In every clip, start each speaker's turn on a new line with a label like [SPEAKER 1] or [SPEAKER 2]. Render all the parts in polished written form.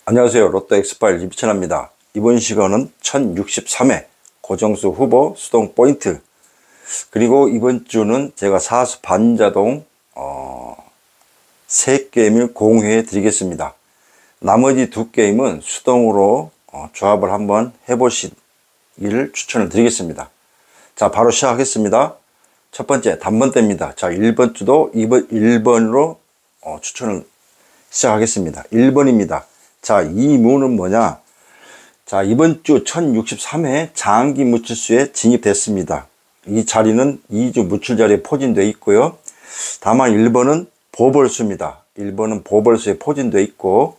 [SPEAKER 1] 안녕하세요. 로또 엑스파일 이비천입니다. 이번 시간은 1063회 고정수 후보 수동 포인트, 그리고 이번 주는 제가 사수 반자동 3게임을 공유해 드리겠습니다. 나머지 2게임은 수동으로 조합을 한번 해보시기를 추천을 드리겠습니다. 자, 바로 시작하겠습니다. 첫 번째 단번대입니다. 자, 1번 주도 1번으로 추천을 시작하겠습니다. 1번입니다. 자, 이 무는 뭐냐? 자, 이번 주 1063회 장기 무출수에 진입됐습니다. 이 자리는 2주 무출 자리에 포진되어 있고요. 다만 1번은 보벌수입니다. 1번은 보벌수에 포진되어 있고,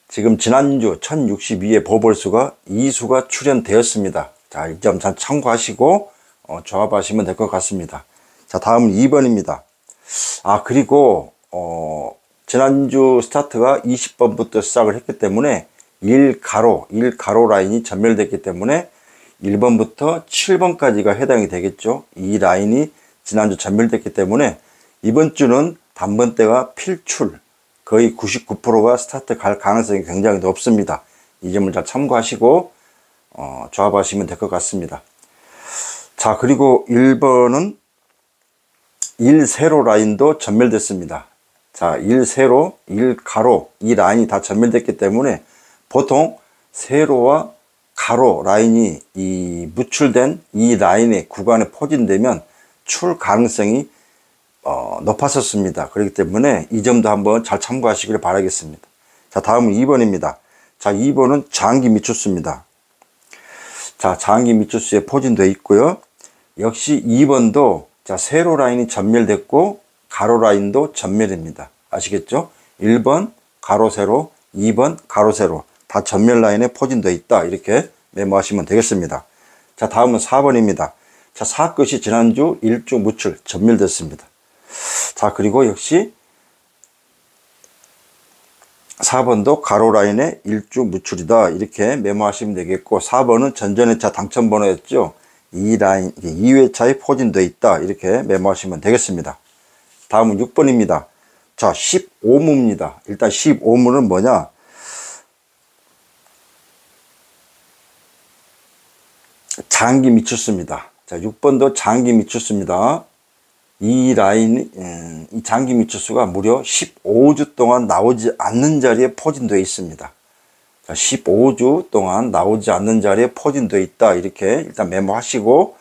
[SPEAKER 1] 지금 지난주 1062회 보벌수가 2수가 출현되었습니다. 자, 이 점 잘 참고하시고 조합하시면 될 것 같습니다. 자, 다음은 2번입니다. 그리고 지난주 스타트가 20번부터 시작을 했기 때문에 1가로 라인이 전멸됐기 때문에 1번부터 7번까지가 해당이 되겠죠. 이 라인이 지난주 전멸됐기 때문에 이번 주는 단번대가 필출, 거의 99%가 스타트 갈 가능성이 굉장히 높습니다. 이 점을 잘 참고하시고 조합하시면 될 것 같습니다. 자, 그리고 1번은 1세로 라인도 전멸됐습니다. 자, 1세로, 1가로 이 라인이 다 전멸됐기 때문에 보통 세로와 가로 라인이 무출된 이 라인의 구간에 포진되면 출 가능성이 높았었습니다. 그렇기 때문에 이 점도 한번 잘 참고하시길 바라겠습니다. 자, 다음은 2번입니다. 자, 2번은 장기 미추수입니다. 자, 장기 미추수에 포진되어 있고요. 역시 2번도 자, 세로 라인이 전멸됐고 가로 라인도 전멸입니다. 아시겠죠? 1번 가로 세로, 2번 가로 세로 다 전멸 라인에 포진되어 있다. 이렇게 메모하시면 되겠습니다. 자, 다음은 4번입니다. 자, 4끝이 지난주 1주 무출 전멸됐습니다. 자, 그리고 역시 4번도 가로 라인에 1주 무출이다. 이렇게 메모하시면 되겠고, 4번은 전전회차 당첨번호였죠. 이 라인 2회차에 포진되어 있다. 이렇게 메모하시면 되겠습니다. 다음은 6번입니다. 자, 15무입니다. 일단 15무는 뭐냐? 장기 미추수입니다. 자, 6번도 장기 미추수입니다. 이 라인, 이 장기 미추수가 무려 15주 동안 나오지 않는 자리에 포진되어 있습니다. 자, 15주 동안 나오지 않는 자리에 포진되어 있다. 이렇게 일단 메모하시고,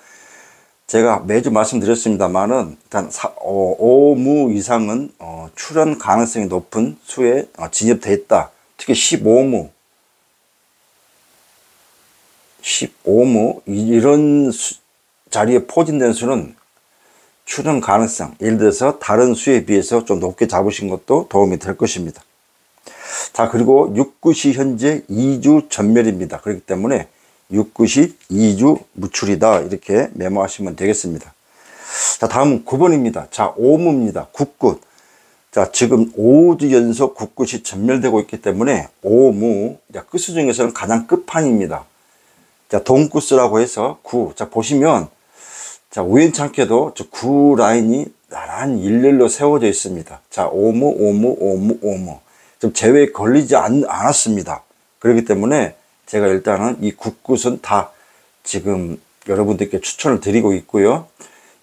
[SPEAKER 1] 제가 매주 말씀드렸습니다만은 일단 5무 이상은 출현 가능성이 높은 수에 진입되어 있다. 특히 15무 이런 자리에 포진된 수는 출현 가능성, 예를 들어서 다른 수에 비해서 좀 높게 잡으신 것도 도움이 될 것입니다. 자, 그리고 6굿이 현재 2주 전멸입니다. 그렇기 때문에 6굿이 2주 무출이다. 이렇게 메모하시면 되겠습니다. 자, 다음은 9번입니다. 자, 5무입니다. 9굿. 자, 지금 5주 연속 9굿이 전멸되고 있기 때문에 5무, 끝수 중에서는 가장 끝판입니다. 자, 동굿수라고 해서 9. 자, 보시면, 자, 우연찮게도 저 9 라인이 나란히 일렬로 세워져 있습니다. 자, 5무. 좀 제외에 걸리지 않았습니다. 그렇기 때문에 제가 일단은 이 9굿은 다 지금 여러분들께 추천을 드리고 있고요.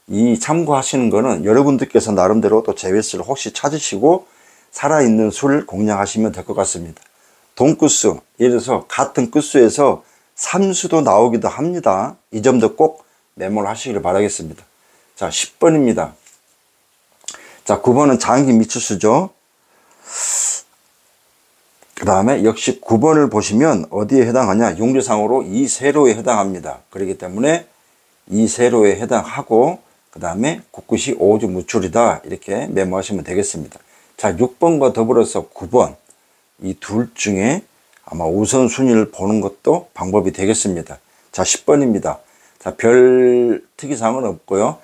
[SPEAKER 1] 이 참고하시는 거는 여러분들께서 나름대로 또 제외수를 혹시 찾으시고 살아있는 수를 공략하시면 될 것 같습니다. 동끝수, 예를 들어서 같은 끝수에서 3수도 나오기도 합니다. 이 점도 꼭 메모를 하시길 바라겠습니다. 자, 10번입니다. 자, 9번은 장기 미추수죠. 그 다음에 역시 9번을 보시면 어디에 해당하냐? 용지상으로 2세로에 해당합니다. 그렇기 때문에 2세로에 해당하고, 그 다음에 9굿이 5주 무출이다. 이렇게 메모하시면 되겠습니다. 자, 6번과 더불어서 9번, 이 둘 중에 아마 우선순위를 보는 것도 방법이 되겠습니다. 자, 10번입니다. 자, 별 특이사항은 없고요.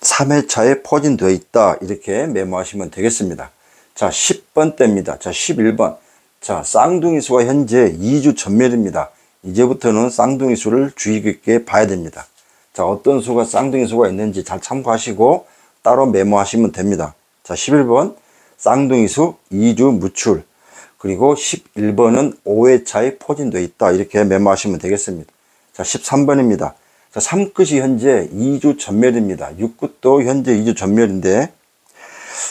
[SPEAKER 1] 3회차에 포진되어 있다. 이렇게 메모하시면 되겠습니다. 자, 10번대입니다. 자, 11번. 자, 쌍둥이 수가 현재 2주 전멸입니다. 이제부터는 쌍둥이 수를 주의 깊게 봐야 됩니다. 자, 어떤 수가 쌍둥이 수가 있는지 잘 참고하시고 따로 메모하시면 됩니다. 자, 11번 쌍둥이 수 2주 무출. 그리고 11번은 5회차에 포진되어 있다. 이렇게 메모하시면 되겠습니다. 자, 13번입니다. 자, 3끝이 현재 2주 전멸입니다. 6끝도 현재 2주 전멸인데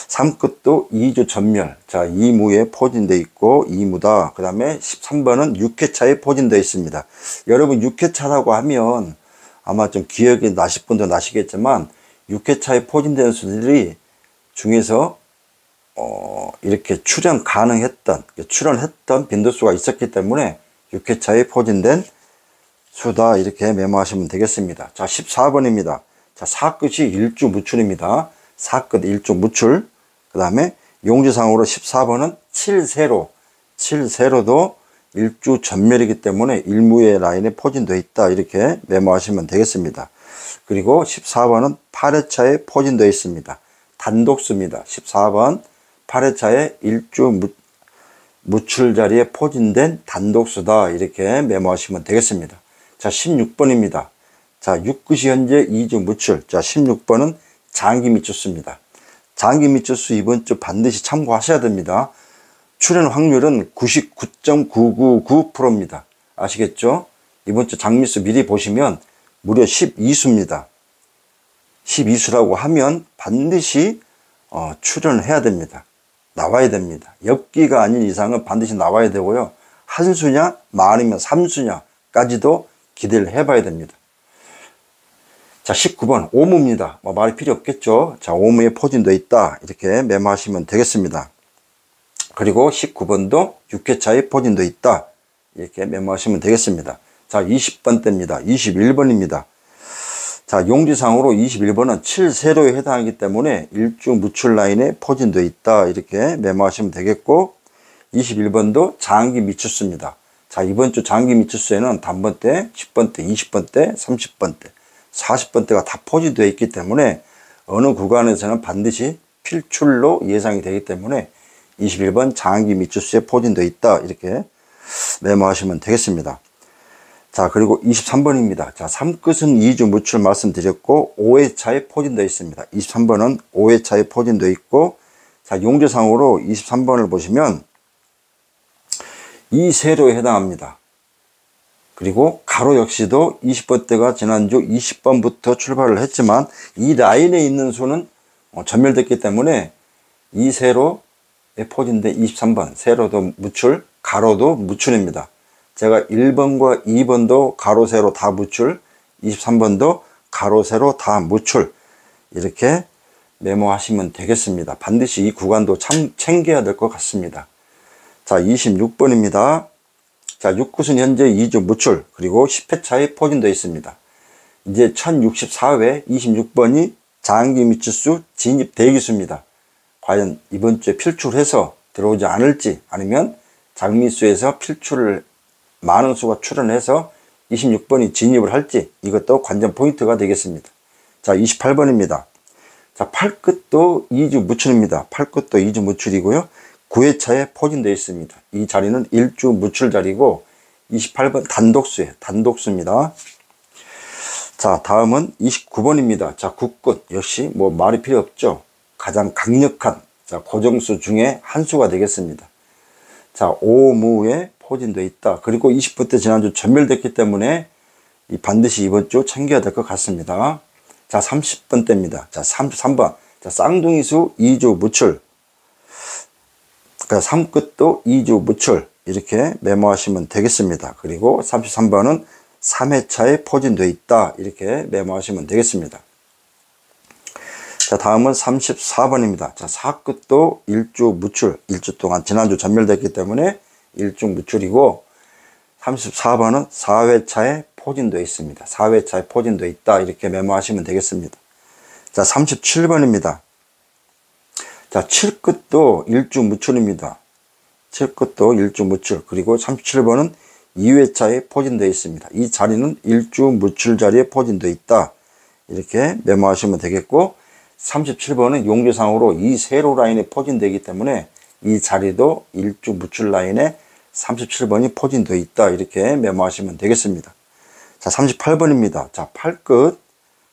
[SPEAKER 1] 3끝도 2주 전멸. 자, 2무에 포진되어 있고 2무다. 그 다음에 13번은 6회차에 포진되어 있습니다. 여러분 6회차라고 하면 아마 좀 기억이 나실 분도 나시겠지만 6회차에 포진되는 수들이 중에서 이렇게 출연했던 빈도수가 있었기 때문에 6회차에 포진된 수다. 이렇게 메모하시면 되겠습니다. 자, 14번입니다. 자, 4끝이 일주 무출입니다. 4끝 일주 무출. 그 다음에 용지상으로 14번은 7세로도 일주 전멸이기 때문에 일무의 라인에 포진되어 있다. 이렇게 메모하시면 되겠습니다. 그리고 14번은 8회차에 포진되어 있습니다. 단독수입니다. 14번 8회차에 일주 무출 자리에 포진된 단독수다. 이렇게 메모하시면 되겠습니다. 자, 16번입니다. 자, 6끝이 현재 2주 무출. 자, 16번은 장기 미추수입니다. 장기 미추수 이번 주 반드시 참고하셔야 됩니다. 출현 확률은 99.999%입니다. 아시겠죠? 이번 주 장미수 미리 보시면 무려 12수입니다. 12수라고 하면 반드시 출연해야 됩니다. 나와야 됩니다. 엽기가 아닌 이상은 반드시 나와야 되고요. 한 수냐, 많으면 3수냐까지도 기대를 해봐야 됩니다. 자, 19번 오무입니다. 말이 필요 없겠죠. 자, 오무에 포진되어 있다. 이렇게 메모하시면 되겠습니다. 그리고 19번도 6회차에 포진되어 있다. 이렇게 메모하시면 되겠습니다. 자, 20번대입니다. 21번입니다. 자, 용지상으로 21번은 7세로에 해당하기 때문에 일주 무출 라인에 포진되어 있다. 이렇게 메모하시면 되겠고 21번도 장기 미추수입니다. 자, 이번 주 장기 미추수에는 단번대, 10번대, 20번대, 30번대, 40번대가 다 포진되어 있기 때문에 어느 구간에서는 반드시 필출로 예상이 되기 때문에 21번 장기 미추수에 포진되어 있다. 이렇게 메모하시면 되겠습니다. 자, 그리고 23번입니다. 자, 3끝은 2주 무출 말씀드렸고 5회차에 포진되어 있습니다. 23번은 5회차에 포진되어 있고 자, 용지상으로 23번을 보시면 2세로에 해당합니다. 그리고 가로 역시도 20번대가 지난주 20번부터 출발을 했지만 이 라인에 있는 수는 전멸됐기 때문에 2세로에 포진된 23번 세로도 무출, 가로도 무출입니다. 제가 1번과 2번도 가로 세로 다 무출, 23번도 가로 세로 다 무출 이렇게 메모하시면 되겠습니다. 반드시 이 구간도 참 챙겨야 될 것 같습니다. 자, 26번입니다. 자, 6끝은 현재 2주 무출, 그리고 10회차에 포진되어 있습니다. 이제 1064회 26번이 장기 미추수 진입 대기수입니다. 과연 이번 주에 필출해서 들어오지 않을지 아니면 장미수에서 필출을 많은 수가 출연해서 26번이 진입을 할지 이것도 관전 포인트가 되겠습니다. 자, 28번입니다. 자, 8끝도 2주 무출입니다. 8끝도 2주 무출이고요. 9회차에 포진되어 있습니다. 이 자리는 1주 무출 자리고 28번 단독수입니다. 자, 다음은 29번입니다. 자, 9끝 역시 말이 필요 없죠. 가장 강력한 고정수 중에 한 수가 되겠습니다. 자, 5무에 포진되어 있다. 그리고 20번대 지난주 전멸됐기 때문에 반드시 이번 주 챙겨야 될 것 같습니다. 자, 30번대입니다. 자, 33번. 자, 쌍둥이수 2주 무출. 그러니까 3끝도 2주 무출. 이렇게 메모하시면 되겠습니다. 그리고 33번은 3회차에 포진되어 있다. 이렇게 메모하시면 되겠습니다. 자, 다음은 34번입니다. 자, 4끝도 1주 무출. 1주 동안 지난주 전멸됐기 때문에 1주 무출이고 34번은 4회차에 포진되어 있습니다. 4회차에 포진되어 있다. 이렇게 메모하시면 되겠습니다. 자, 37번입니다. 자, 7끝도 1주 무출입니다. 7끝도 1주 무출. 그리고 37번은 2회차에 포진되어 있습니다. 이 자리는 1주 무출 자리에 포진되어 있다. 이렇게 메모하시면 되겠고 37번은 용지상으로 이 세로 라인에 포진되기 때문에 이 자리도 1주 무출 라인에 37번이 포진되어 있다. 이렇게 메모하시면 되겠습니다. 자, 38번입니다. 자, 8끝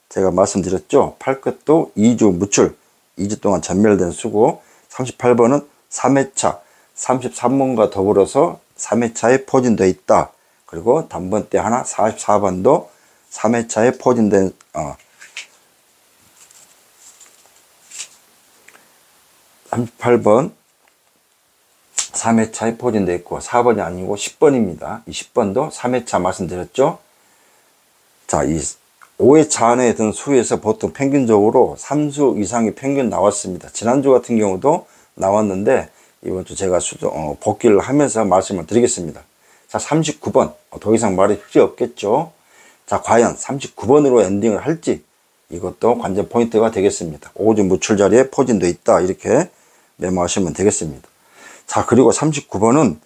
[SPEAKER 1] 제가 말씀드렸죠. 8끝도 2주 무출. 2주 동안 전멸된 수고 38번은 3회차. 33번과 더불어서 3회차에 포진되어 있다. 그리고 단번대 하나 44번도 3회차에 포진된 38번 3회차에 포진되어 있고 4번이 아니고 10번입니다. 이 10번도 3회차 말씀드렸죠. 자, 이 5회차 안에 든 수에서 보통 평균적으로 3수 이상이 평균 나왔습니다. 지난주 같은 경우도 나왔는데 이번 주 제가 복귀를 하면서 말씀을 드리겠습니다. 자, 39번 더 이상 말이 필요 없겠죠. 자, 과연 39번으로 엔딩을 할지 이것도 관전 포인트가 되겠습니다. 5주 무출 자리에 포진되어 있다 이렇게 메모하시면 되겠습니다. 자, 그리고 39번은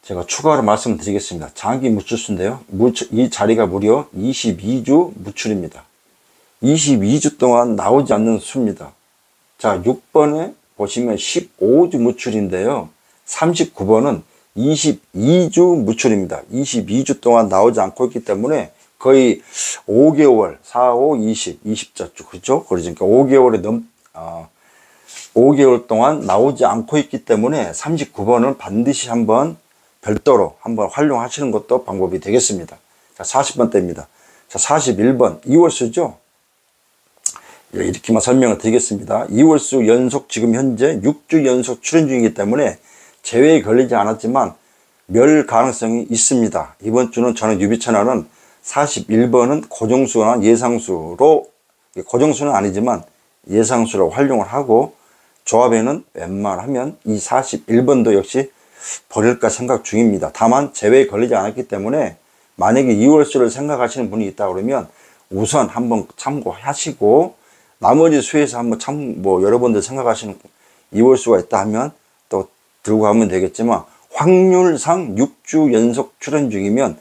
[SPEAKER 1] 제가 추가로 말씀드리겠습니다. 장기 무출수인데요. 이 자리가 무려 22주 무출입니다. 22주 동안 나오지 않는 수입니다. 자, 6번에 보시면 15주 무출인데요. 39번은 22주 무출입니다. 22주 동안 나오지 않고 있기 때문에 거의 5개월, 4, 5, 20, 20자 주, 그렇죠? 그러니까 5개월 동안 나오지 않고 있기 때문에 39번을 반드시 한번 별도로 한번 활용하시는 것도 방법이 되겠습니다. 자, 40번대입니다. 자, 41번 2월수죠. 이렇게만 설명을 드리겠습니다. 2월수 연속 지금 현재 6주 연속 출현 중이기 때문에 제외에 걸리지 않았지만 멸 가능성이 있습니다. 이번 주는 저는 유비천하는 41번은 고정수나 예상수로, 고정수는 아니지만 예상수로 활용을 하고 조합에는 웬만하면 이 41번도 역시 버릴까 생각 중입니다. 다만 제외에 걸리지 않았기 때문에 만약에 2월수를 생각하시는 분이 있다 그러면 우선 한번 참고하시고 나머지 수에서 한번 여러분들 생각하시는 2월수가 있다 하면 또 들고 가면 되겠지만 확률상 6주 연속 출현 중이면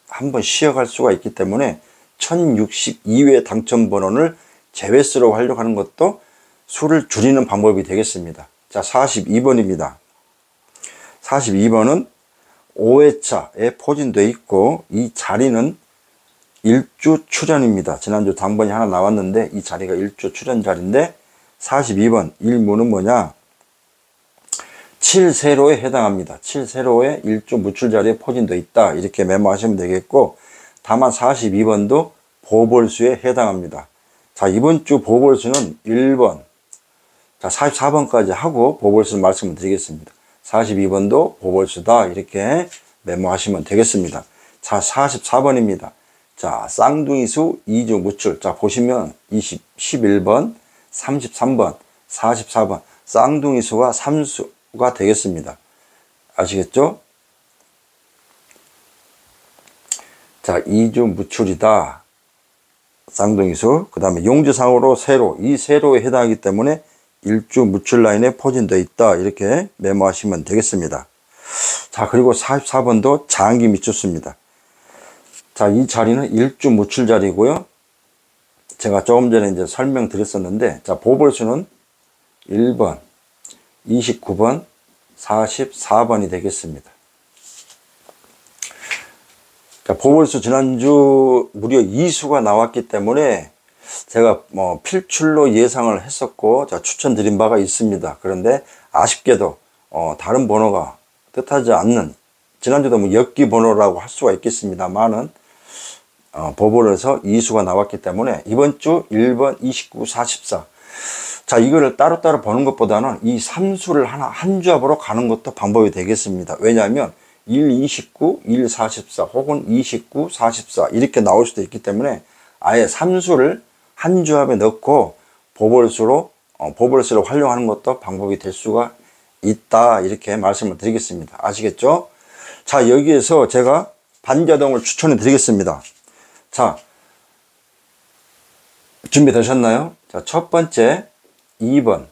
[SPEAKER 1] 한번 쉬어갈 수가 있기 때문에 1062회 당첨번호를 제외수로 활용하는 것도 수를 줄이는 방법이 되겠습니다. 자, 42번입니다. 42번은 5회차에 포진되어 있고 이 자리는 1주 출현입니다. 지난주 당번이 하나 나왔는데 이 자리가 1주 출현 자리인데 42번 1무는 뭐냐? 7세로에 해당합니다. 7세로에 1주 무출 자리에 포진되어 있다. 이렇게 메모하시면 되겠고 다만 42번도 보벌수에 해당합니다. 자, 이번 주 보벌수는 1번, 자, 44번까지 하고 보벌수를 말씀을 드리겠습니다. 42번도 보벌수다. 이렇게 메모하시면 되겠습니다. 자, 44번입니다. 자, 쌍둥이수 2주 무출. 자, 보시면 11번, 33번, 44번 쌍둥이수가 3수가 되겠습니다. 아시겠죠? 자, 2주 무출이다. 쌍둥이수. 그 다음에 용지상으로 세로. 이 세로에 해당하기 때문에 1주 무출 라인에 포진되어 있다. 이렇게 메모하시면 되겠습니다. 자, 그리고 44번도 장기 미추수입니다. 자, 이 자리는 1주 무출 자리고요. 제가 조금 전에 이제 설명드렸었는데, 자, 보벌수는 1번, 29번, 44번이 되겠습니다. 자, 보벌수 지난주 무려 2수가 나왔기 때문에 제가 필출로 예상을 했었고, 자, 추천드린 바가 있습니다. 그런데 아쉽게도 다른 번호가 뜻하지 않는, 지난주도 엽기 번호라고 할 수가 있겠습니다만은 보벌에서 2수가 나왔기 때문에 이번 주 1번, 29, 44. 자, 이거를 따로따로 보는 것보다는 이 3수를 한 조합으로 가는 것도 방법이 되겠습니다. 왜냐하면 1, 29, 1, 44 혹은 29, 44 이렇게 나올 수도 있기 때문에 아예 3수를 한 조합에 넣고 보벌수로 활용하는 것도 방법이 될 수가 있다. 이렇게 말씀을 드리겠습니다. 아시겠죠? 자, 여기에서 제가 반자동을 추천해 드리겠습니다. 자, 준비되셨나요? 자, 첫 번째 2번,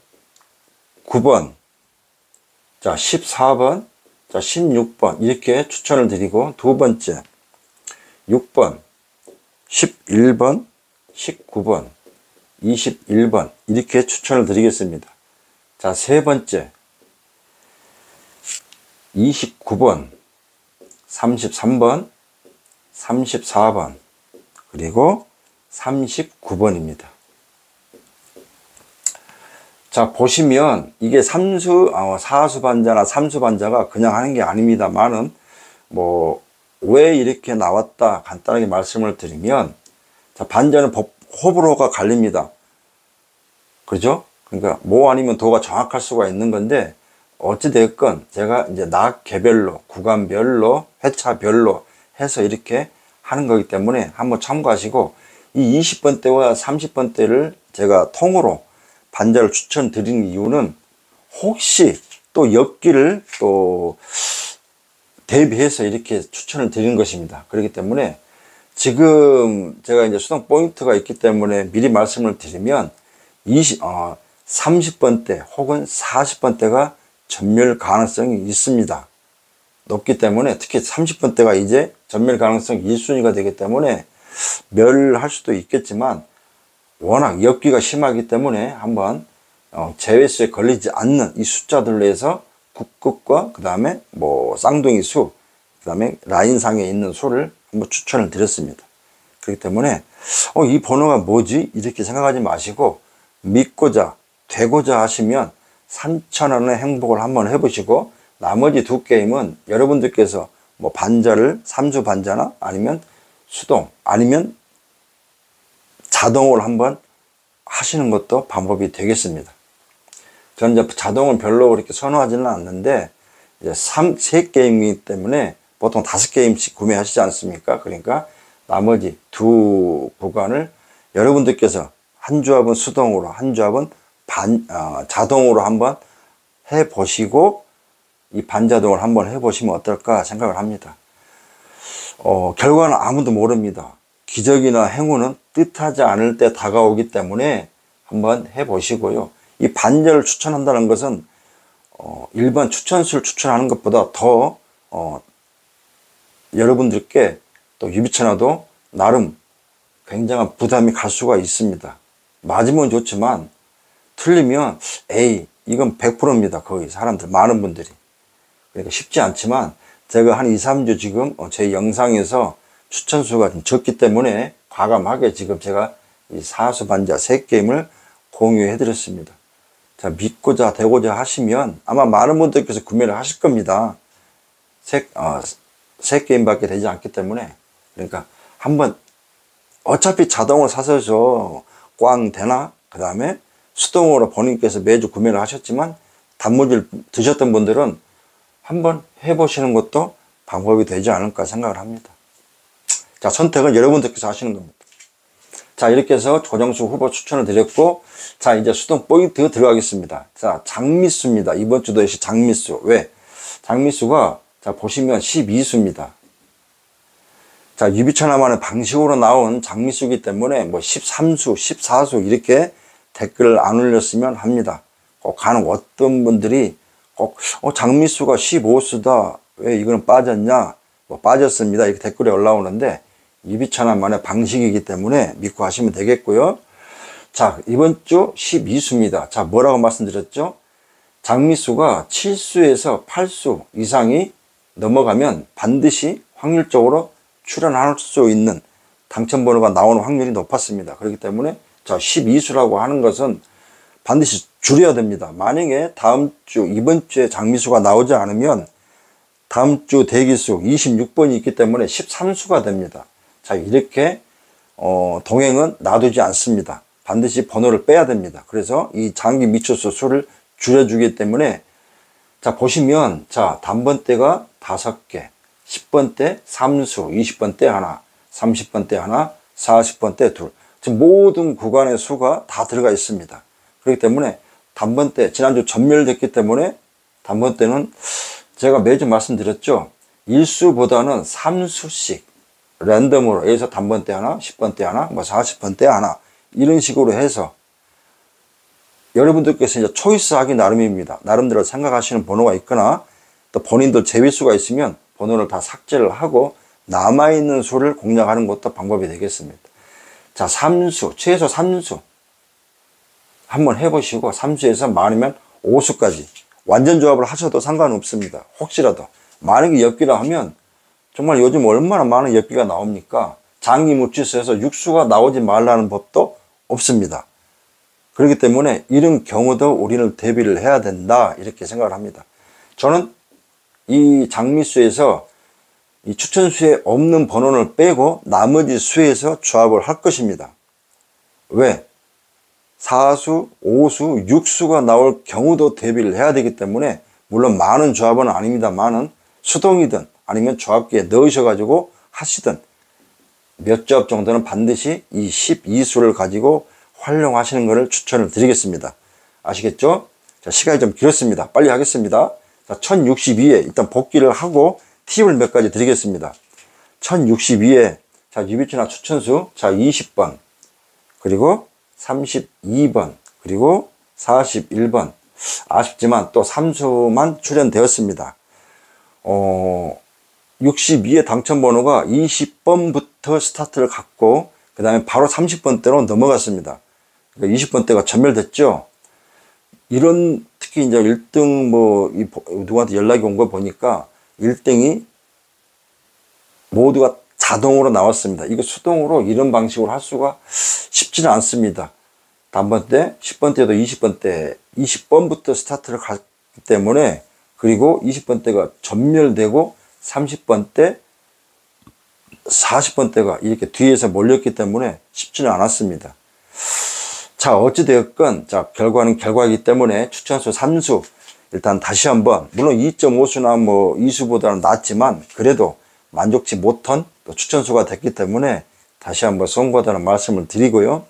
[SPEAKER 1] 9번, 자, 14번, 자, 16번 이렇게 추천을 드리고, 두 번째 6번, 11번, 19번, 21번 이렇게 추천을 드리겠습니다. 자, 세 번째 29번, 33번, 34번 그리고 39번입니다. 자, 보시면 이게 사수 반자나 삼수 반자가 그냥 하는 게 아닙니다만은 왜 이렇게 나왔다 간단하게 말씀을 드리면, 자, 반자는 호불호가 갈립니다. 그죠? 그러니까 모 아니면 도가 정확할 수가 있는 건데, 어찌됐건 제가 이제 낙 개별로, 구간별로, 회차별로 해서 이렇게 하는 거기 때문에 한번 참고하시고, 이 20번대와 30번대를 제가 통으로 반자를 추천드리는 이유는 혹시 또 엮기를 또 대비해서 이렇게 추천을 드리는 것입니다. 그렇기 때문에 지금 제가 이제 수동 포인트가 있기 때문에 미리 말씀을 드리면 30번대 혹은 40번대가 전멸 가능성이 있습니다. 높기 때문에 특히 30번대가 이제 전멸 가능성 1순위가 되기 때문에 멸할 수도 있겠지만 워낙 엮기가 심하기 때문에 한번 제외수에 걸리지 않는 이 숫자들로 해서 국극과 그 다음에 쌍둥이 수, 그 다음에 라인상에 있는 수를 한번 추천을 드렸습니다. 그렇기 때문에 이 번호가 뭐지? 이렇게 생각하지 마시고 믿고자 되고자 하시면 3,000원의 행복을 한번 해보시고, 나머지 두 게임은 여러분들께서 반자를 삼수 반자나 아니면 수동 아니면 자동으로 한번 하시는 것도 방법이 되겠습니다. 저는 이제 자동은 별로 그렇게 선호하지는 않는데, 이제 3게임이기 때문에 보통 5게임씩 구매하시지 않습니까? 그러니까 나머지 두 구간을 여러분들께서 한 조합은 수동으로, 한 조합은 자동으로 한번 해보시고, 이 반자동을 한번 해보시면 어떨까 생각을 합니다. 결과는 아무도 모릅니다. 기적이나 행운은 뜻하지 않을 때 다가오기 때문에 한번 해보시고요. 이 반자를 추천한다는 것은 일반 추천수를 추천하는 것보다 더 여러분들께 또 유비천화도 나름 굉장한 부담이 갈 수가 있습니다. 맞으면 좋지만 틀리면 이건 100%입니다. 거의 사람들, 많은 분들이. 그러니까 쉽지 않지만 제가 한 2, 3주 지금 제 영상에서 추천수가 좀 적기 때문에 과감하게 지금 제가 이 사수 반자 3게임을 공유해 드렸습니다. 자, 믿고자 되고자 하시면 아마 많은 분들께서 구매를 하실 겁니다. 3게임밖에 되지 않기 때문에. 그러니까 한번 어차피 자동으로 사셔서 꽝 되나, 그 다음에 수동으로 본인께서 매주 구매를 하셨지만 단무지를 드셨던 분들은 한번 해보시는 것도 방법이 되지 않을까 생각을 합니다. 자, 선택은 여러분들께서 하시는 겁니다. 자, 이렇게 해서 조정수 후보 추천을 드렸고, 자, 이제 수동 포인트 들어가겠습니다. 자, 장미수입니다. 이번 주도 역시 장미수. 왜? 장미수가, 자, 보시면 12수입니다. 자, 유비천화만의 방식으로 나온 장미수이기 때문에 13수, 14수 이렇게 댓글을 안 올렸으면 합니다. 꼭 간혹 어떤 분들이 꼭, 장미수가 15수다. 왜 이거는 빠졌냐? 빠졌습니다. 이렇게 댓글이 올라오는데, 유비천화만의 방식이기 때문에 믿고 하시면 되겠고요. 자, 이번 주 12수입니다. 자, 뭐라고 말씀드렸죠? 장미수가 7수에서 8수 이상이 넘어가면 반드시 확률적으로 출연할 수 있는 당첨번호가 나오는 확률이 높았습니다. 그렇기 때문에 자, 12수라고 하는 것은 반드시 줄여야 됩니다. 만약에 다음 주, 이번 주에 장미수가 나오지 않으면 다음 주 대기수 26번이 있기 때문에 13수가 됩니다. 자, 이렇게 동행은 놔두지 않습니다. 반드시 번호를 빼야 됩니다. 그래서 이 장기 미추수 수를 줄여주기 때문에, 자, 보시면, 자, 단번대가 5개, 10번대 3수, 20번대 하나, 30번대 하나, 40번대 둘. 지금 모든 구간의 수가 다 들어가 있습니다. 그렇기 때문에 단번대, 지난주 전멸됐기 때문에 단번대는 제가 매주 말씀드렸죠. 1수보다는 3수씩 랜덤으로, 여기서 단번대 하나, 10번대 하나, 40번대 하나, 이런 식으로 해서 여러분들께서 이제 초이스 하기 나름입니다. 나름대로 생각하시는 번호가 있거나 또 본인들 제외수가 있으면 번호를 다 삭제를 하고 남아있는 수를 공략하는 것도 방법이 되겠습니다. 자, 3수, 최소 3수 한번 해보시고 3수에서 많으면 5수까지 완전 조합을 하셔도 상관없습니다. 혹시라도 만약에 엮기라 하면 정말 요즘 얼마나 많은 엮기가 나옵니까? 장기 무치수에서 육수가 나오지 말라는 법도 없습니다. 그렇기 때문에 이런 경우도 우리는 대비를 해야 된다 이렇게 생각을 합니다. 저는 이 장미수에서 이 추천수에 없는 번호를 빼고 나머지 수에서 조합을 할 것입니다. 왜? 4수, 5수, 6수가 나올 경우도 대비를 해야 되기 때문에, 물론 많은 조합은 아닙니다만은 수동이든 아니면 조합기에 넣으셔가지고 하시든 몇 조합 정도는 반드시 이 12수를 가지고 활용하시는 것을 추천을 드리겠습니다. 아시겠죠? 자, 시간이 좀 길었습니다. 빨리 하겠습니다. 자, 1062에 일단 복귀를 하고 팁을 몇 가지 드리겠습니다. 1062에 자, 유비추나 추천수 자 20번 그리고 32번 그리고 41번 아쉽지만 또 3수만 출연되었습니다. 62의 당첨번호가 20번부터 스타트를 갖고 그 다음에 바로 30번대로 넘어갔습니다. 그러니까 20번대가 전멸됐죠. 이런 특히 이제 1등 누구한테 연락이 온 거 보니까 1등이 모두가 자동으로 나왔습니다. 이거 수동으로 이런 방식으로 할 수가 쉽지는 않습니다. 단번대, 10번대도 20번대, 20번부터 스타트를 갔기 때문에, 그리고 20번대가 전멸되고 30번대, 40번대가 이렇게 뒤에서 몰렸기 때문에 쉽지는 않았습니다. 자, 어찌되었건, 자, 결과는 결과이기 때문에 추천수 3수, 일단 다시 한번, 물론 2.5수나 2수보다는 낫지만, 그래도 만족치 못한 또 추천수가 됐기 때문에 다시 한번 송구하다는 말씀을 드리고요.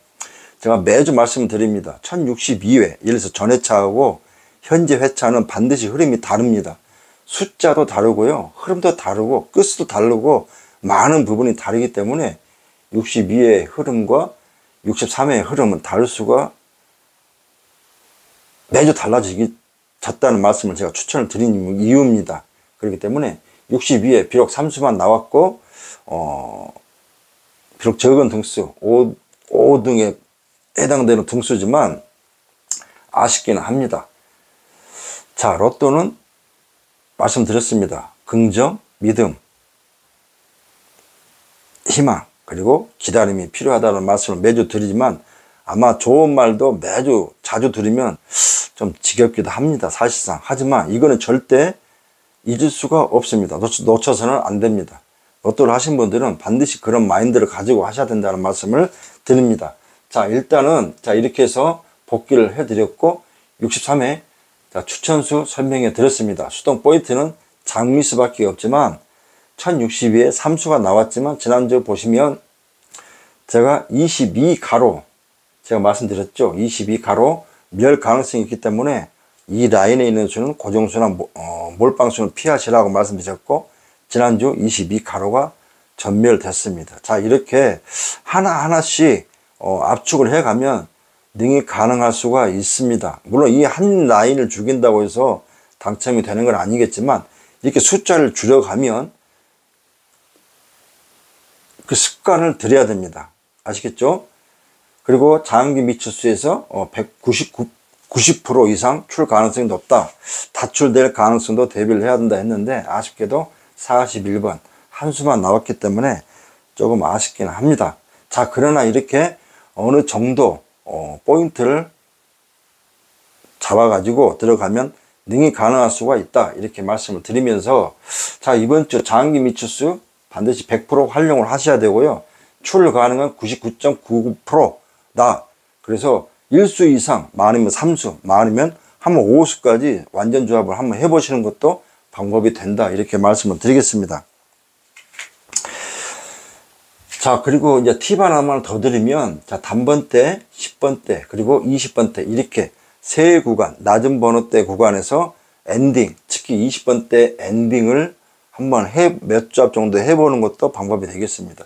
[SPEAKER 1] 제가 매주 말씀을 드립니다. 1062회, 예를 들어서 전 회차하고 현재 회차는 반드시 흐름이 다릅니다. 숫자도 다르고요. 흐름도 다르고 끝도 다르고 많은 부분이 다르기 때문에 62의 흐름과 63의 흐름은 다를 수가 매주 달라졌다는 말씀을 제가 추천을 드린 이유입니다. 그렇기 때문에 62에 비록 3수만 나왔고 비록 적은 등수 5등에 해당되는 등수지만 아쉽기는 합니다. 자, 로또는 말씀드렸습니다. 긍정, 믿음, 희망 그리고 기다림이 필요하다는 말씀을 매주 드리지만 아마 좋은 말도 매주 자주 들으면 좀 지겹기도 합니다. 사실상. 하지만 이거는 절대 잊을 수가 없습니다. 놓쳐서는 안 됩니다. 로또를 하신 분들은 반드시 그런 마인드를 가지고 하셔야 된다는 말씀을 드립니다. 자, 일단은 자 이렇게 해서 복귀를 해드렸고 63회 자, 추천수 설명해 드렸습니다. 수동 포인트는 장미수밖에 없지만 1062에 3수가 나왔지만 지난주 보시면 제가 22가로 제가 말씀드렸죠. 22가로 멸 가능성이 있기 때문에 이 라인에 있는 수는 고정수나 몰빵수는 피하시라고 말씀드렸고 지난주 22가로가 전멸됐습니다. 자, 이렇게 하나하나씩 압축을 해가면 능이 가능할 수가 있습니다. 물론 이 한 라인을 죽인다고 해서 당첨이 되는 건 아니겠지만 이렇게 숫자를 줄여가면 그 습관을 들여야 됩니다. 아시겠죠? 그리고 장기 미추수에서 90% 이상 출 가능성이 높다. 다출될 가능성도 대비를 해야 된다 했는데 아쉽게도 41번 한 수만 나왔기 때문에 조금 아쉽긴 합니다. 자, 그러나 이렇게 어느 정도 포인트를 잡아가지고 들어가면 능이 가능할 수가 있다. 이렇게 말씀을 드리면서 자, 이번 주 장기 미추수 반드시 100% 활용을 하셔야 되고요. 출 가능은 99.99%다. 그래서 1수 이상, 많으면 3수, 많으면 한번 5수까지 완전 조합을 한번 해보시는 것도 방법이 된다. 이렇게 말씀을 드리겠습니다. 자, 그리고 이제 팁 하나만 더 드리면, 자, 단번대, 10번대, 그리고 20번대, 이렇게 세 구간, 낮은 번호대 구간에서 엔딩, 특히 20번대 엔딩을 한번 몇 조합 정도 해보는 것도 방법이 되겠습니다.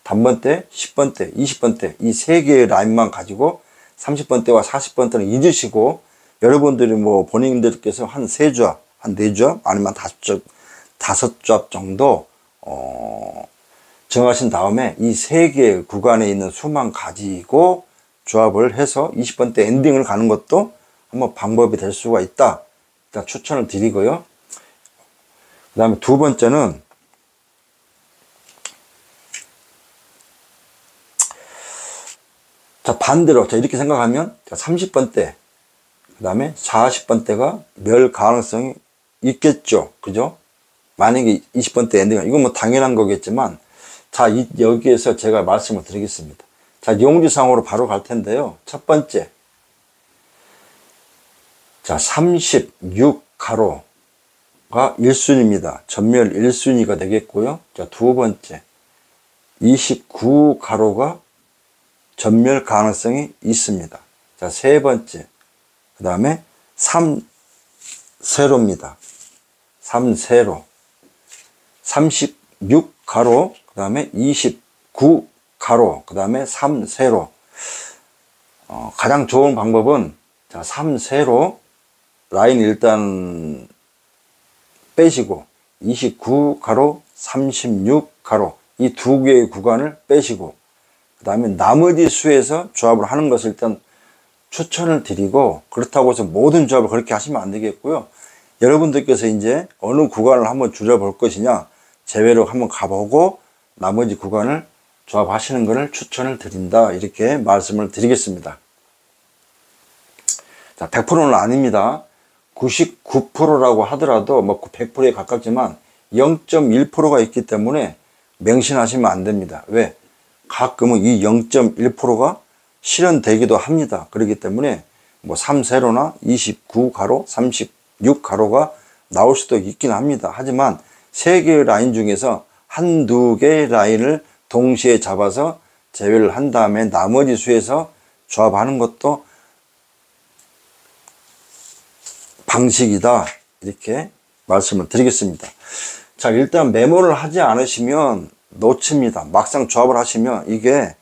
[SPEAKER 1] 단번대, 10번대, 20번대, 이 세 개의 라인만 가지고 30번대와 40번대는 잊으시고, 여러분들이 본인들께서 한 세 조합, 한 네 조합, 아니면 다섯 조합 정도, 정하신 다음에 이 세 개의 구간에 있는 수만 가지고 조합을 해서 20번대 엔딩을 가는 것도 한번 방법이 될 수가 있다. 일단 추천을 드리고요. 그 다음에 두 번째는 자, 반대로, 자, 이렇게 생각하면, 자, 30번대, 그 다음에 40번대가 멸 가능성이 있겠죠. 그죠? 만약에 20번대 엔딩, 이건 뭐 당연한 거겠지만, 자, 여기에서 제가 말씀을 드리겠습니다. 자, 용지상으로 바로 갈 텐데요. 첫 번째. 자, 36가로가 1순위입니다. 전멸 1순위가 되겠고요. 자, 두 번째. 29가로가 전멸 가능성이 있습니다. 자, 세 번째. 그 다음에 3세로입니다. 3세로. 36가로, 그 다음에 29가로, 그 다음에 3세로. 가장 좋은 방법은, 자, 3세로 라인 일단 빼시고, 29가로, 36가로, 이 두 개의 구간을 빼시고, 그 다음에 나머지 수에서 조합을 하는 것을 일단 추천을 드리고, 그렇다고 해서 모든 조합을 그렇게 하시면 안 되겠고요. 여러분들께서 이제 어느 구간을 한번 줄여볼 것이냐, 제외로 한번 가보고 나머지 구간을 조합하시는 것을 추천을 드린다, 이렇게 말씀을 드리겠습니다. 자, 100%는 아닙니다. 99%라고 하더라도 뭐 100%에 가깝지만 0.1%가 있기 때문에 맹신하시면 안 됩니다. 왜? 가끔은 이 0.1%가 실현되기도 합니다. 그렇기 때문에 뭐 3세로나 29가로, 36가로가 나올 수도 있긴 합니다. 하지만 세 개의 라인 중에서 한두 개의 라인을 동시에 잡아서 제외를 한 다음에 나머지 수에서 조합하는 것도 방식이다, 이렇게 말씀을 드리겠습니다. 자, 일단 메모를 하지 않으시면 놓칩니다. 막상 조합을 하시면 이게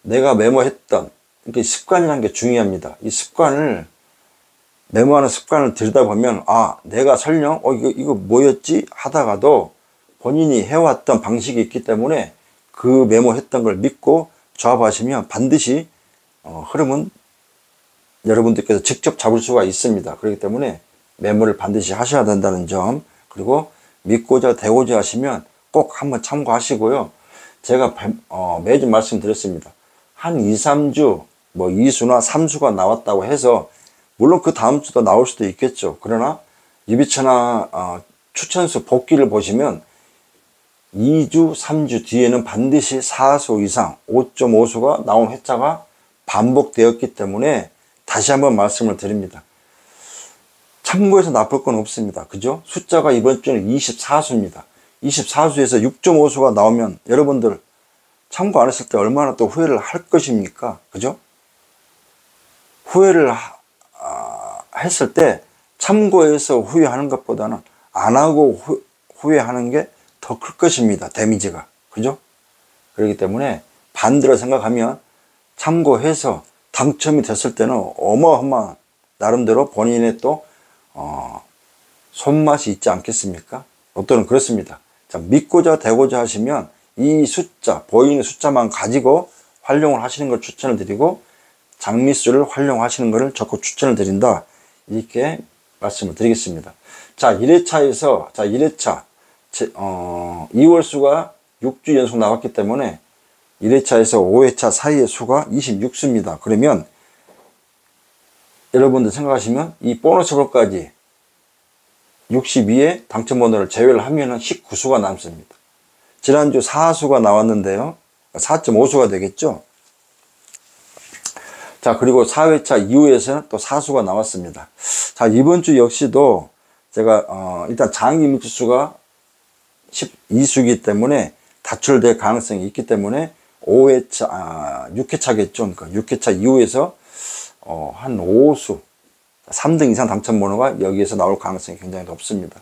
[SPEAKER 1] 내가 메모했던, 그러니까 습관이라는 게 중요합니다. 이 습관을, 메모하는 습관을 들이다 보면, 아, 내가 설령 이거 뭐였지 하다가도 본인이 해왔던 방식이 있기 때문에 그 메모했던 걸 믿고 조합하시면 반드시 흐름은 여러분들께서 직접 잡을 수가 있습니다. 그렇기 때문에 메모를 반드시 하셔야 된다는 점, 그리고 믿고자 되고자 하시면 꼭 한번 참고하시고요. 제가 매주 말씀드렸습니다. 한 2, 3주 뭐 2수나 3수가 나왔다고 해서 물론 그 다음 주도 나올 수도 있겠죠. 그러나 유비천하 추천수 복귀를 보시면 2주, 3주 뒤에는 반드시 4수 이상 5.5수가 나온 회차가 반복되었기 때문에 다시 한번 말씀을 드립니다. 참고해서 나쁠 건 없습니다. 그죠? 숫자가 이번 주는 24수입니다. 24수에서 6.5수가 나오면 여러분들 참고 안 했을 때 얼마나 또 후회를 할 것입니까? 그죠? 후회를 했을 때 참고해서 후회하는 것보다는 안 하고 후회하는 게 더 클 것입니다. 데미지가. 그죠? 그렇기 때문에 반대로 생각하면 참고해서 당첨이 됐을 때는 어마어마한 나름대로 본인의 또 손맛이 있지 않겠습니까? 로또는 그렇습니다. 자, 믿고자 되고자 하시면 이 숫자, 보이는 숫자만 가지고 활용을 하시는 걸 추천을 드리고, 장미수를 활용하시는 것을 적극 추천을 드린다, 이렇게 말씀을 드리겠습니다. 자, 1회차에서, 자, 1회차, 2월수가 6주 연속 나왔기 때문에 1회차에서 5회차 사이의 수가 26수입니다. 그러면 여러분들 생각하시면 이 보너스볼까지 62의 당첨번호를 제외를 하면은 19수가 남습니다. 지난주 4수가 나왔는데요. 4.5수가 되겠죠. 자, 그리고 4회차 이후에서는 또 4수가 나왔습니다. 자, 이번 주 역시도 제가 일단 장기 믹스수가 12수이기 때문에 다출될 가능성이 있기 때문에 5회차, 6회차겠죠. 그러니까 6회차 이후에서 한 5수, 3등 이상 당첨번호가 여기에서 나올 가능성이 굉장히 높습니다.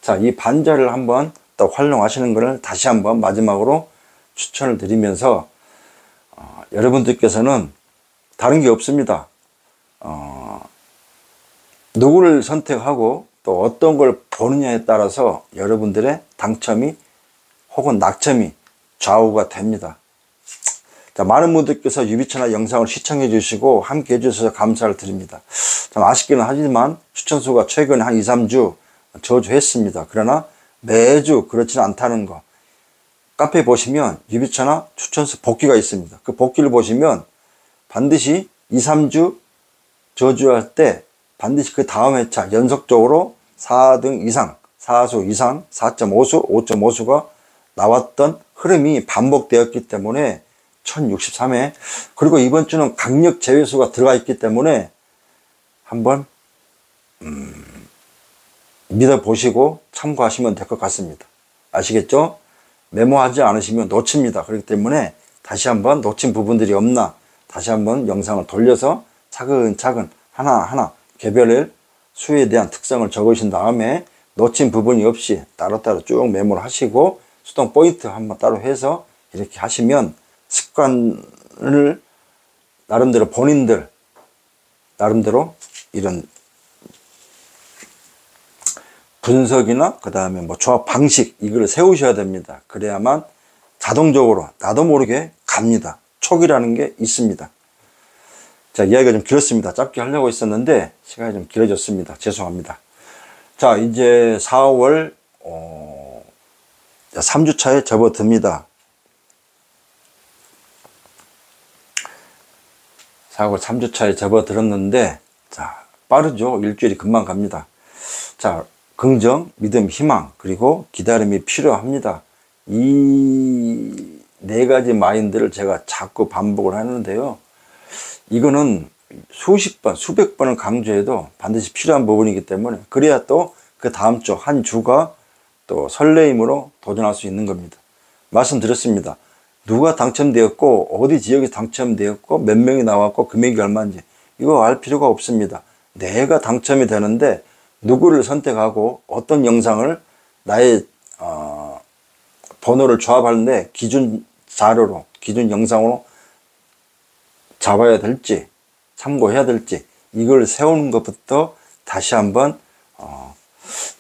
[SPEAKER 1] 자, 이 반자를 한번 또 활용하시는 것을 다시 한번 마지막으로 추천을 드리면서 여러분들께서는 다른 게 없습니다. 누구를 선택하고 또 어떤 걸 보느냐에 따라서 여러분들의 당첨이 혹은 낙첨이 좌우가 됩니다. 자, 많은 분들께서 유비천하 영상을 시청해 주시고 함께 해 주셔서 감사를 드립니다. 좀 아쉽기는 하지만 추천수가 최근에 한 2, 3주 저조했습니다. 그러나 매주 그렇지는 않다는 거. 카페에 보시면 유비천하 추천수 복귀가 있습니다. 그 복귀를 보시면 반드시 2, 3주 저주할 때 반드시 그 다음 회차 연속적으로 4등 이상, 4수 이상, 4.5수, 5.5수가 나왔던 흐름이 반복되었기 때문에 1063회, 그리고 이번 주는 강력 제외수가 들어가 있기 때문에 한번 믿어보시고 참고하시면 될 것 같습니다. 아시겠죠? 메모하지 않으시면 놓칩니다. 그렇기 때문에 다시 한번 놓친 부분들이 없나 다시 한번 영상을 돌려서 차근차근 하나하나 개별일 수에 대한 특성을 적으신 다음에 놓친 부분이 없이 따로따로 쭉 메모를 하시고 수동 포인트 한번 따로 해서 이렇게 하시면 습관을 나름대로 본인들 나름대로 이런 분석이나 그 다음에 뭐 조합 방식 이걸 세우셔야 됩니다. 그래야만 자동적으로 나도 모르게 갑니다. 촉이라는 게 있습니다. 자, 이야기가 좀 길었습니다. 짧게 하려고 했었는데 시간이 좀 길어졌습니다. 죄송합니다. 자, 이제 4월 3주차에 접어듭니다. 4월 3주차에 접어들었는데 자, 빠르죠. 일주일이 금방 갑니다. 자, 긍정, 믿음, 희망, 그리고 기다림이 필요합니다. 이 네 가지 마인드를 제가 자꾸 반복을 하는데요. 이거는 수십 번, 수백 번을 강조해도 반드시 필요한 부분이기 때문에 그래야 또 그 다음 주 한 주가 또 설레임으로 도전할 수 있는 겁니다. 말씀드렸습니다. 누가 당첨되었고 어디 지역에 당첨되었고 몇 명이 나왔고 금액이 얼마인지 이거 알 필요가 없습니다. 내가 당첨이 되는데 누구를 선택하고 어떤 영상을 나의 번호를 조합하는데 기준 자료로 기준 영상으로 잡아야 될지 참고해야 될지 이걸 세우는 것부터 다시 한번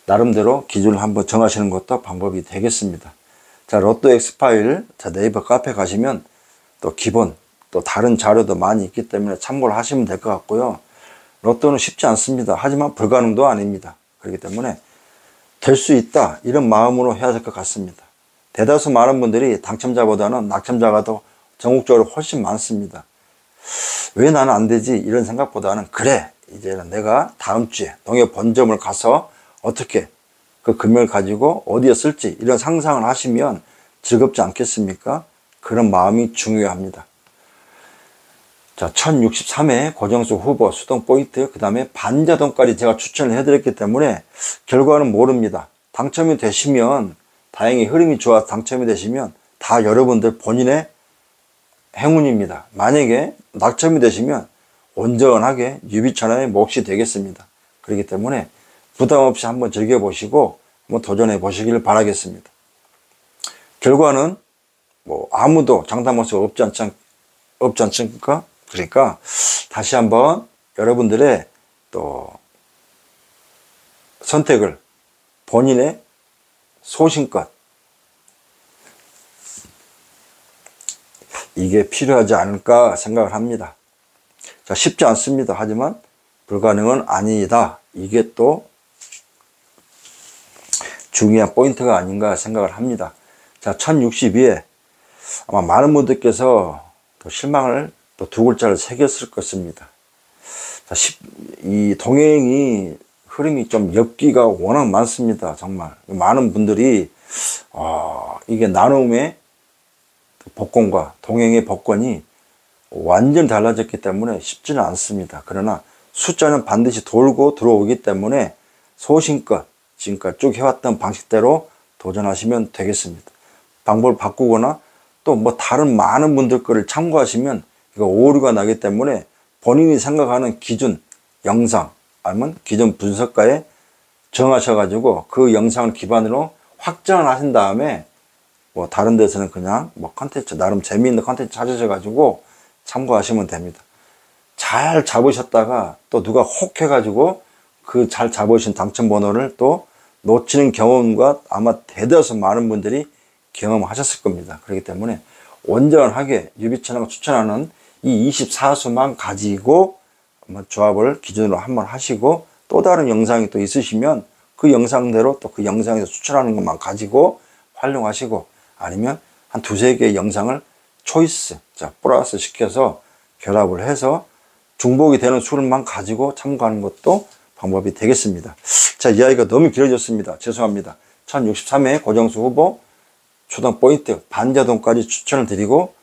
[SPEAKER 1] 나름대로 기준을 한번 정하시는 것도 방법이 되겠습니다. 자, 로또 엑스파일 자, 네이버 카페 가시면 또 기본 또 다른 자료도 많이 있기 때문에 참고를 하시면 될 것 같고요. 로또는 쉽지 않습니다. 하지만 불가능도 아닙니다. 그렇기 때문에 될 수 있다 이런 마음으로 해야 될 것 같습니다. 대다수 많은 분들이 당첨자보다는 낙첨자가 더 전국적으로 훨씬 많습니다. 왜 나는 안 되지 이런 생각보다는 그래 이제는 내가 다음 주에 농협 본점을 가서 어떻게 그 금액을 가지고 어디에 쓸지 이런 상상을 하시면 즐겁지 않겠습니까? 그런 마음이 중요합니다. 자, 1063회 고정수 후보 수동 포인트 그 다음에 반자동까지 제가 추천을 해드렸기 때문에 결과는 모릅니다. 당첨이 되시면 다행히 흐름이 좋아 당첨이 되시면 다 여러분들 본인의 행운입니다. 만약에 낙첨이 되시면 온전하게 유비천하의 몫이 되겠습니다. 그렇기 때문에 부담 없이 한번 즐겨보시고 한번 도전해 보시기를 바라겠습니다. 결과는 뭐 아무도 장담할 수 없지 않습니까? 그러니까 다시 한번 여러분들의 또 선택을 본인의 소신껏 이게 필요하지 않을까 생각을 합니다. 자, 쉽지 않습니다. 하지만 불가능은 아니다. 이게 또 중요한 포인트가 아닌가 생각을 합니다. 자, 1062회 아마 많은 분들께서 또 실망을 또 두 글자를 새겼을 것입니다. 자, 이 동행이 흐름이 좀 엮기가 워낙 많습니다. 정말 많은 분들이 이게 나눔의 복권과 동행의 복권이 완전 달라졌기 때문에 쉽지는 않습니다. 그러나 숫자는 반드시 돌고 들어오기 때문에 소신껏 지금까지 쭉 해왔던 방식대로 도전하시면 되겠습니다. 방법을 바꾸거나 또 뭐 다른 많은 분들 거를 참고하시면 이거 오류가 나기 때문에 본인이 생각하는 기준 영상 아니면 기준 분석가에 정하셔가지고 그 영상을 기반으로 확장을 하신 다음에 뭐 다른 데서는 그냥 뭐 컨텐츠 나름 재미있는 컨텐츠 찾으셔가지고 참고하시면 됩니다. 잘 잡으셨다가 또 누가 혹 해가지고 그 잘 잡으신 당첨번호를 또 놓치는 경험과 아마 대다수 많은 분들이 경험하셨을 겁니다. 그렇기 때문에 온전하게 유비천하가 추천하는 이 24수만 가지고 한번 조합을 기준으로 한번 하시고 또 다른 영상이 또 있으시면 그 영상대로 또 그 영상에서 추천하는 것만 가지고 활용하시고 아니면 한 두세 개의 영상을 초이스, 자, 플러스 시켜서 결합을 해서 중복이 되는 수를만 가지고 참고하는 것도 방법이 되겠습니다. 자, 이야기가 너무 길어졌습니다. 죄송합니다. 1063회 고정수 후보 초당 포인트 반자동까지 추천을 드리고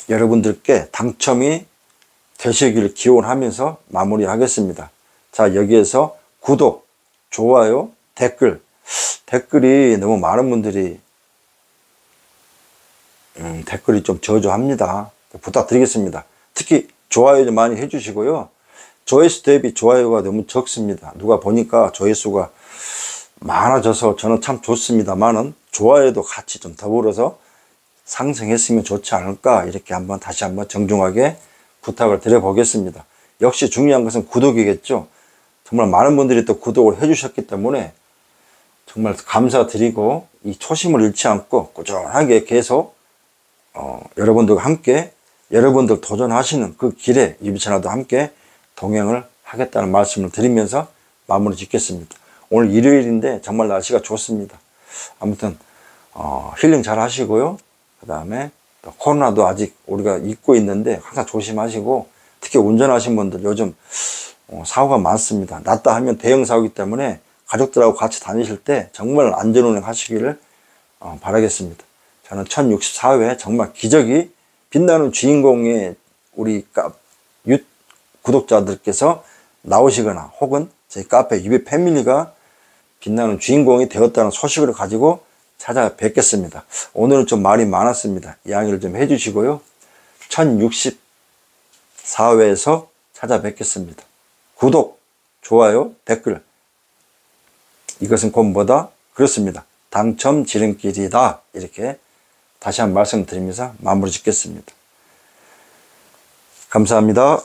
[SPEAKER 1] 여러분들께 당첨이 되시기를 기원하면서 마무리하겠습니다. 자, 여기에서 구독, 좋아요, 댓글이 너무 많은 분들이 댓글이 좀 저조합니다. 부탁드리겠습니다. 특히 좋아요 좀 많이 해주시고요. 조회수 대비 좋아요가 너무 적습니다. 누가 보니까 조회수가 많아져서 저는 참 좋습니다만은 좋아요도 같이 좀 더불어서 상승했으면 좋지 않을까, 이렇게 다시 한번 정중하게 부탁을 드려보겠습니다. 역시 중요한 것은 구독이겠죠. 정말 많은 분들이 또 구독을 해주셨기 때문에 정말 감사드리고, 이 초심을 잃지 않고 꾸준하게 계속 여러분들과 함께, 여러분들 도전하시는 그 길에 유비채널도 함께 동행을 하겠다는 말씀을 드리면서 마무리 짓겠습니다. 오늘 일요일인데 정말 날씨가 좋습니다. 아무튼 힐링 잘 하시고요. 그 다음에 코로나도 아직 우리가 잊고 있는데 항상 조심하시고, 특히 운전하신 분들 요즘 사고가 많습니다. 낫다 하면 대형 사고이기 때문에 가족들하고 같이 다니실 때 정말 안전운행 하시기를 바라겠습니다. 저는 1064회 정말 기적이 빛나는 주인공의 우리 구독자들께서 나오시거나 혹은 저희 카페 유비 패밀리가 빛나는 주인공이 되었다는 소식을 가지고 찾아뵙겠습니다. 오늘은 좀 말이 많았습니다. 이야기를 좀 해주시고요. 1064회에서 찾아뵙겠습니다. 구독, 좋아요, 댓글, 이것은 곧 뭐다? 그렇습니다. 당첨 지름길이다. 이렇게 다시 한번 말씀드리면서 마무리 짓겠습니다. 감사합니다.